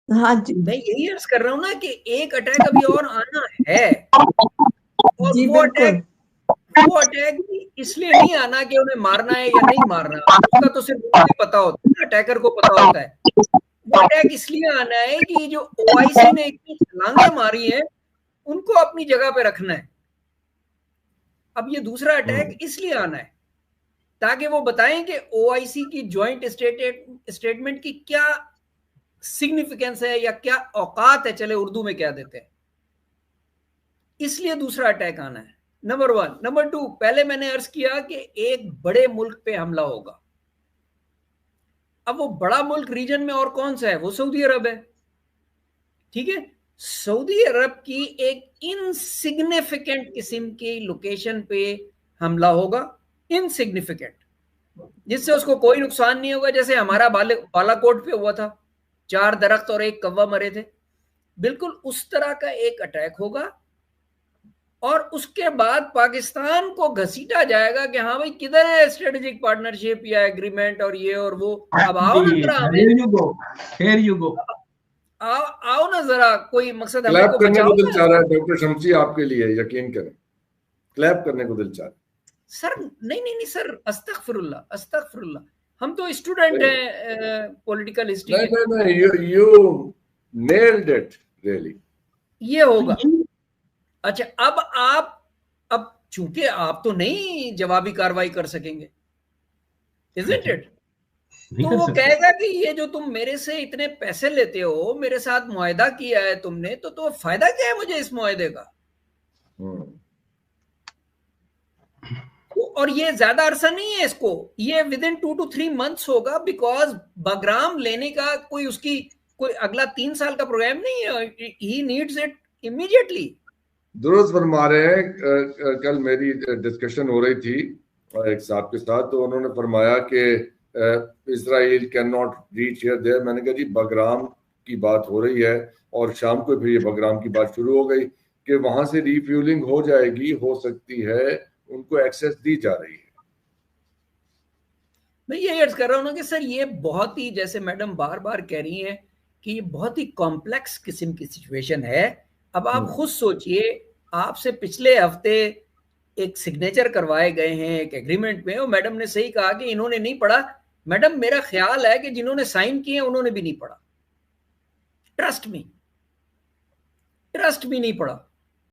हाँ जी मैं यही अर्ज कर रहा हूँ ना कि एक अटैक अभी और आना है, और जी वो बिल्कुल। अटैक, वो अटैक इसलिए नहीं आना कि उन्हें मारना है या नहीं मारना, उसका तो सिर्फ उनको ही पता होता है, अटैकर को पता होता है। वो अटैक इसलिए आना है कि जो ओआईसी ने इतनी छलांगे मारी है उनको अपनी जगह पे रखना है। अब ये दूसरा अटैक इसलिए आना है ताकि वो बताएं कि ओआईसी की ज्वाइंट स्टेटमेंट की क्या सिग्निफिकेंस है या क्या औकात है, चले उर्दू में क्या देते हैं, इसलिए दूसरा अटैक आना है। Number one. नंबर टू, पहले मैंने अर्ज किया कि एक बड़े मुल्क पे हमला होगा। अब वो बड़ा मुल्क रीजन में और कौन सा है, वो सऊदी अरब है। ठीक है, सऊदी अरब की एक इनसिग्निफिकेंट किस्म की लोकेशन पे हमला होगा, इनसिग्निफिकेंट, जिससे उसको कोई नुकसान नहीं होगा, जैसे हमारा बालाकोट पे हुआ था, 4 दरख्त और 1 कौवा मरे थे। बिल्कुल उस तरह का एक अटैक होगा, और उसके बाद पाकिस्तान को घसीटा जाएगा कि हाँ भाई किधर है स्ट्रेटेजिक पार्टनरशिप या एग्रीमेंट और ये और वो, अब आओ ना जरा हमें, Here you go. Here you go. आओ आओ ना जरा, कोई मकसद हमें क्लैप को करने को बचाओ दिल ना। चाह रहा है डॉक्टर शमसी, आपके लिए यकीन करें, क्लैप करने को दिल चाह रहा सर नहीं नहीं नहीं सर, अस्तगफिरुल्लाह अस्तगफिरुल्लाह, हम तो स्टूडेंट है। हैं पॉलिटिकल हिस्ट्री नहीं के। नहीं नहीं, यू नेल्ड इट रियली। ये होगा। अच्छा, अब आप, अब चूंकि आप तो नहीं जवाबी कार्रवाई कर सकेंगे, इजंट इट, नहीं तो कर वो सकते। कहेगा कि ये जो तुम मेरे से इतने पैसे लेते हो, मेरे साथ मुआहदा किया है तुमने, तो फायदा क्या है मुझे इस मुआहदे का। और ये ज्यादा अरसा नहीं है इसको, ये विद इन 2 to 3 months होगा, बिकॉज बगराम लेने का कोई उसकी कोई अगला 3 साल का प्रोग्राम नहीं है, ही नीड्स इट इमीडिएटली। दुरुस्त फरमा रहे हैं। कल मेरी डिस्कशन हो रही थी एक साहब के साथ, तो उन्होंने फरमाया कि Israel can not reach here there. मैंने कहा जी बगराम की बात हो रही है, और शाम को फिर ये बगराम की बात शुरू हो गई कि वहां से रिफ्यूलिंग हो जाएगी, हो सकती है, उनको एक्सेस दी जा रही है। मैं ये अर्ज कर रहा हूँ ना कि सर ये बहुत ही, जैसे मैडम बार बार कह रही हैं कि ये बहुत ही कॉम्प्लेक्स किस्म की सिचुएशन है। अब आप खुद सोचिए, आपसे पिछले हफ्ते एक सिग्नेचर करवाए गए हैं एक एग्रीमेंट में, और मैडम ने सही कहा कि इन्होंने नहीं पढ़ा। मैडम मेरा ख्याल है कि जिन्होंने साइन किए उन्होंने भी नहीं पढ़ा, ट्रस्ट मी, ट्रस्ट भी नहीं पढ़ा।